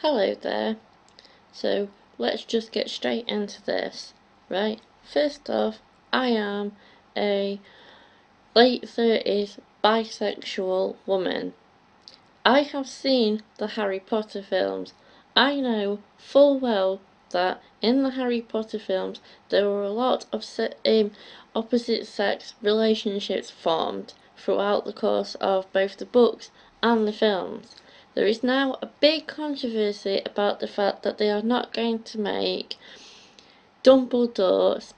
Hello there. So let's just get straight into this, right? First off, I am a late 30s bisexual woman. I have seen the Harry Potter films. I know full well that in the Harry Potter films there were a lot of opposite sex relationships formed throughout the course of both the books and the films. There is now a big controversy about the fact that they are not going to make Dumbledore's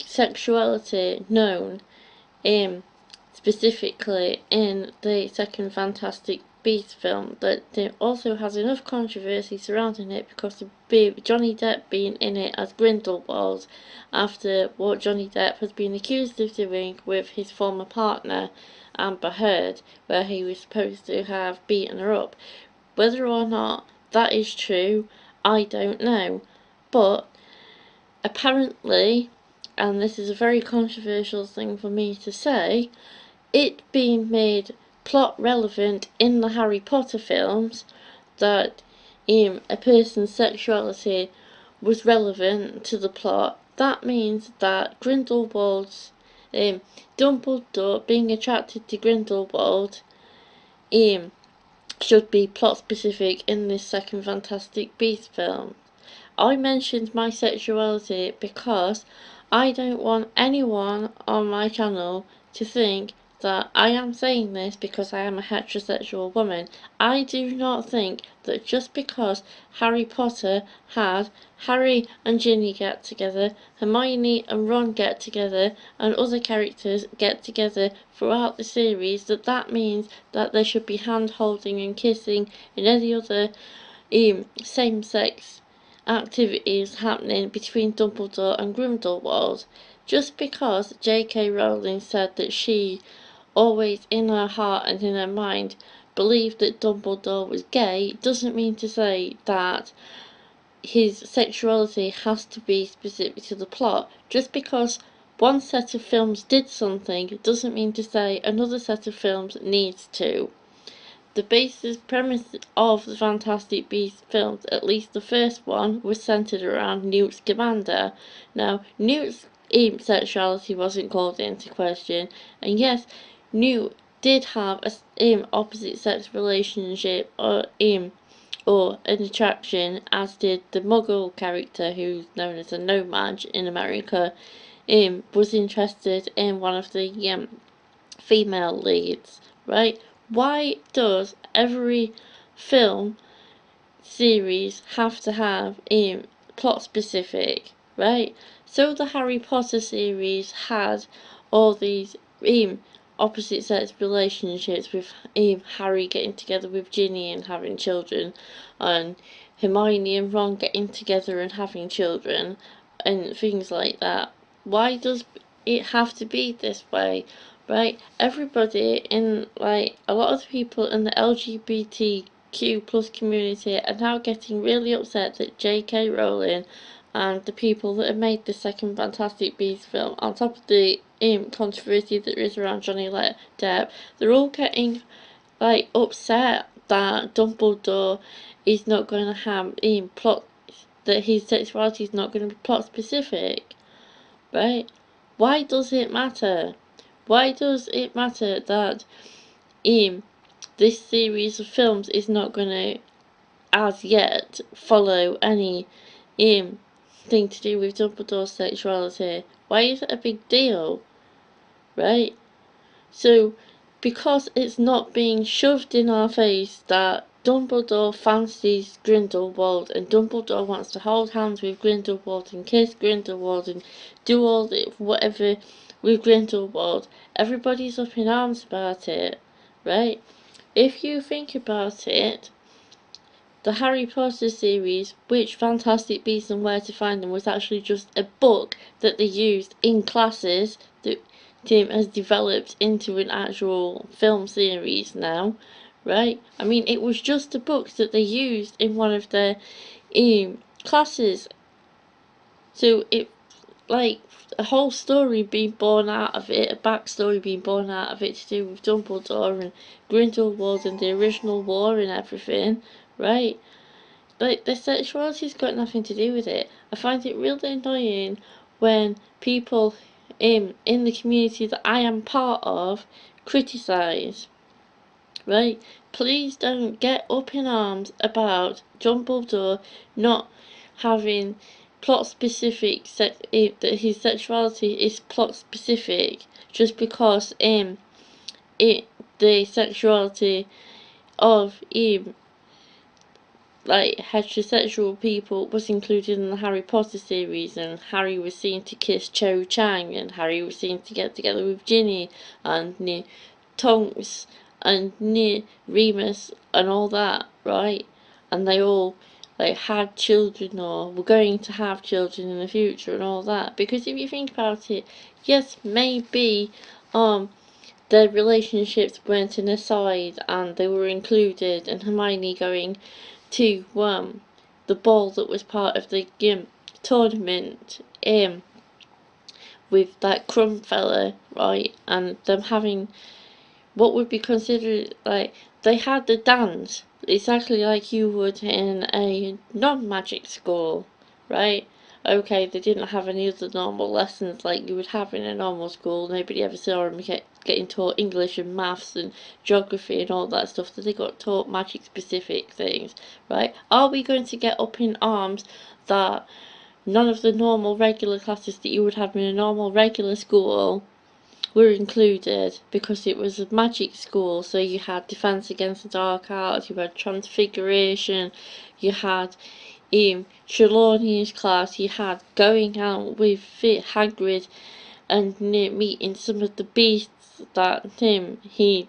sexuality known specifically in the second Fantastic Beasts film, that it also has enough controversy surrounding it because of Johnny Depp being in it as Grindelwald after what Johnny Depp has been accused of doing with his former partner Amber Heard, where he was supposed to have beaten her up. Whether or not that is true, I don't know, but apparently, and this is a very controversial thing for me to say, it being made plot relevant in the Harry Potter films that a person's sexuality was relevant to the plot, that means that Dumbledore being attracted to Grindelwald should be plot specific in this second Fantastic Beasts film. I mentioned my sexuality because I don't want anyone on my channel to think that I am saying this because I am a heterosexual woman. I do not think that just because Harry Potter had Harry and Ginny get together, Hermione and Ron get together, and other characters get together throughout the series, that means that there should be hand holding and kissing and any other same-sex activities happening between Dumbledore and Grindelwald. Just because J.K. Rowling said that she always in her heart and in her mind believed that Dumbledore was gay doesn't mean to say that his sexuality has to be specific to the plot. Just because one set of films did something doesn't mean to say another set of films needs to. The basic premise of the Fantastic Beasts films, at least the first one, was centered around Newt Scamander. Now, Newt's sexuality wasn't called into question, and yes, Newt did have a opposite sex relationship or an attraction, as did the Muggle character who's known as a nomad in America, was interested in one of the female leads, right? Why does every film series have to have plot specific, right? So the Harry Potter series had all these opposite sex relationships with Harry getting together with Ginny and having children, and Hermione and Ron getting together and having children, and things like that. Why does it have to be this way? Right? Everybody in, like, a lot of the people in the LGBTQ plus community are now getting really upset that J.K. Rowling and the people that have made the second Fantastic Beasts film, on top of the controversy that is around Johnny Depp, they're all getting upset that Dumbledore is not going to have plot, that his sexuality is not going to be plot specific, right? Why does it matter? Why does it matter that this series of films is not going to, as yet, follow any thing to do with Dumbledore's sexuality? Why is it a big deal? Right? So, because it's not being shoved in our face that Dumbledore fancies Grindelwald and Dumbledore wants to hold hands with Grindelwald and kiss Grindelwald and do all the whatever with Grindelwald, everybody's up in arms about it, right? If you think about it, the Harry Potter series, which Fantastic Beasts and Where to Find Them was actually just a book that they used in classes that Tim has developed into an actual film series now, right? I mean, it was just a book that they used in one of their classes. So it, like, a whole story being born out of it, a backstory being born out of it to do with Dumbledore and Grindelwald and the original war and everything, right? Like, their sexuality's got nothing to do with it. I find it really annoying when people in the community that I am part of criticise, right? Please don't get up in arms about Dumbledore not having plot specific, that his sexuality is plot specific, just because the sexuality of like heterosexual people was included in the Harry Potter series, and Harry was seen to kiss Cho Chang, and Harry was seen to get together with Ginny and Tonks and Remus and all that, right? And they all like had children or were going to have children in the future and all that. Because if you think about it, yes, maybe their relationships weren't an aside and they were included, and Hermione going to the ball that was part of the tournament with that Crumb fella, right? And them having what would be considered like they had the dance exactly like you would in a non-magic school, right? Okay, they didn't have any other normal lessons like you would have in a normal school. Nobody ever saw them getting taught English and maths and geography and all that stuff. That they got taught magic specific things, right? Are we going to get up in arms that none of the normal regular classes that you would have in a normal regular school were included because it was a magic school? So you had defense against the dark arts, you had transfiguration, you had Trelawney's class, you had going out with Hagrid and meeting some of the beasts that he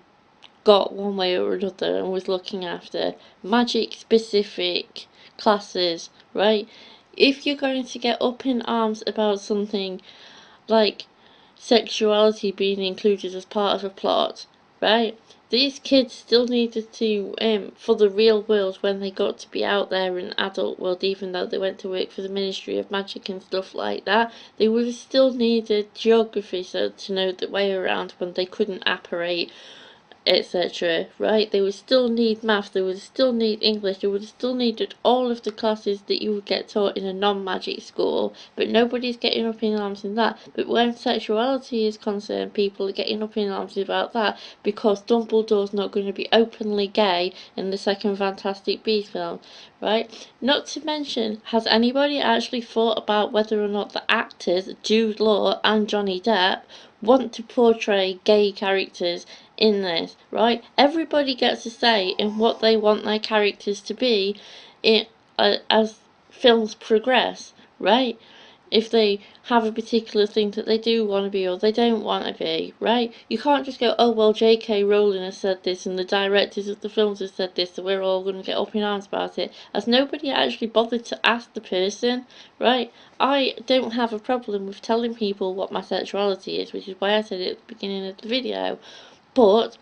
got one way or another and was looking after. Magic specific classes, right? If you're going to get up in arms about something like sexuality being included as part of a plot, right? These kids still needed to, for the real world, when they got to be out there in the adult world, even though they went to work for the Ministry of Magic and stuff like that, they would have still needed geography so to know the way around when they couldn't apparate, etc. Right? They would still need math, they would still need English, they would still needed all of the classes that you would get taught in a non-magic school, but nobody's getting up in arms in that. But when sexuality is concerned, people are getting up in arms about that because Dumbledore's not going to be openly gay in the second Fantastic Beasts film, right? Not to mention, has anybody actually thought about whether or not the actors, Jude Law and Johnny Depp, want to portray gay characters in this, right? Everybody gets a say in what they want their characters to be as films progress, right? If they have a particular thing that they do want to be or they don't want to be, right? You can't just go, oh, well, J.K. Rowling has said this and the directors of the films have said this, so we're all going to get up in arms about it. As nobody actually bothered to ask the person, right? I don't have a problem with telling people what my sexuality is, which is why I said it at the beginning of the video. But,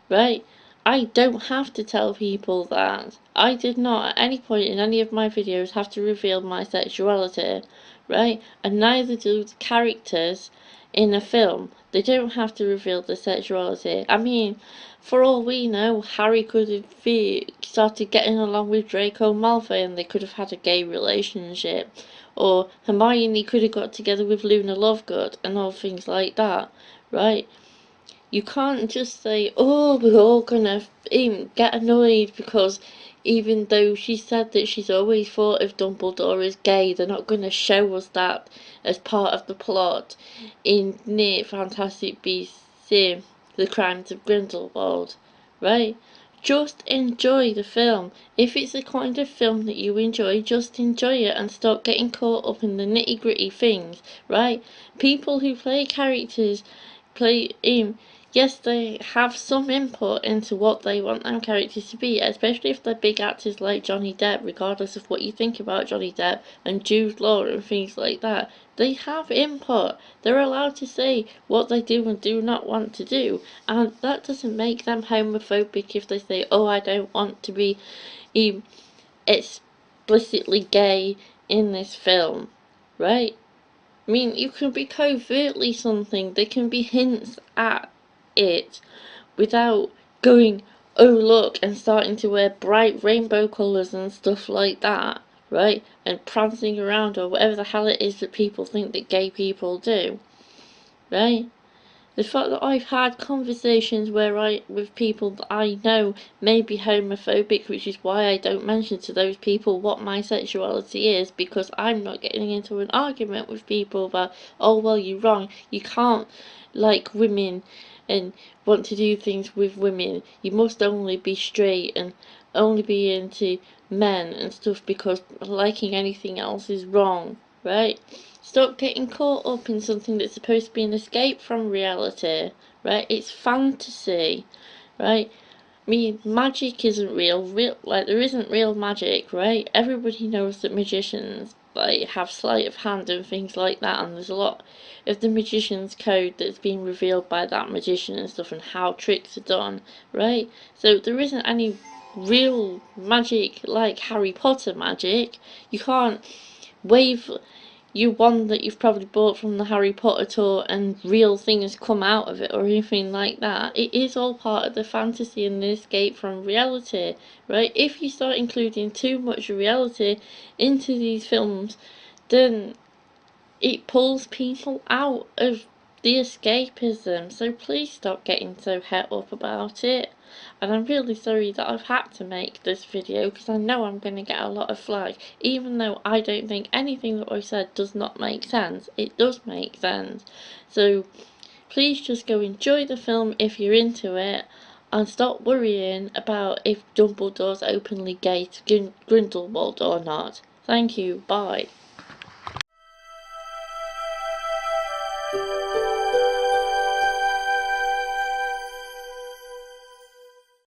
right, I don't have to tell people that. I did not at any point in any of my videos have to reveal my sexuality, right? And neither do the characters in a film. They don't have to reveal their sexuality. I mean, for all we know, Harry could have started getting along with Draco Malfoy and they could have had a gay relationship. Or Hermione could have got together with Luna Lovegood and all things like that, right? You can't just say, oh, we're all gonna get annoyed because even though she said that she's always thought of Dumbledore as gay, they're not gonna show us that as part of the plot in Fantastic Beasts, The Crimes of Grindelwald, right? Just enjoy the film. If it's the kind of film that you enjoy, just enjoy it and stop getting caught up in the nitty gritty things, right? People who play characters play yes, they have some input into what they want their characters to be, especially if they're big actors like Johnny Depp, regardless of what you think about Johnny Depp, and Jude Law and things like that. They have input. They're allowed to say what they do and do not want to do, and that doesn't make them homophobic if they say, oh, I don't want to be explicitly gay in this film, right? I mean, you can be covertly something, there can be hints at it without going oh look, and starting to wear bright rainbow colours and stuff like that, right? And prancing around, or whatever the hell it is that people think that gay people do, right? The fact that I've had conversations with people that I know may be homophobic, which is why I don't mention to those people what my sexuality is, because I'm not getting into an argument with people about, oh well, you're wrong, you can't like women and want to do things with women, you must only be straight and only be into men and stuff, because liking anything else is wrong, right? Stop getting caught up in something that's supposed to be an escape from reality, right? It's fantasy, right? I mean, magic isn't real. Like, there isn't real magic, right? Everybody knows that magicians, like, have sleight of hand and things like that, and there's a lot of the magician's code that's been revealed by that magician and stuff, and how tricks are done, right? So there isn't any real magic like Harry Potter magic. You can't wave you wand that you've probably bought from the Harry Potter tour and real things come out of it or anything like that. It is all part of the fantasy and the escape from reality, right? If you start including too much reality into these films, then it pulls people out of the escapism. So please stop getting so het up about it. And I'm really sorry that I've had to make this video, because I know I'm going to get a lot of flack. Even though I don't think anything that I've said does not make sense, it does make sense. So please just go enjoy the film if you're into it, and stop worrying about if Dumbledore's openly gay to Grindelwald or not. Thank you, bye.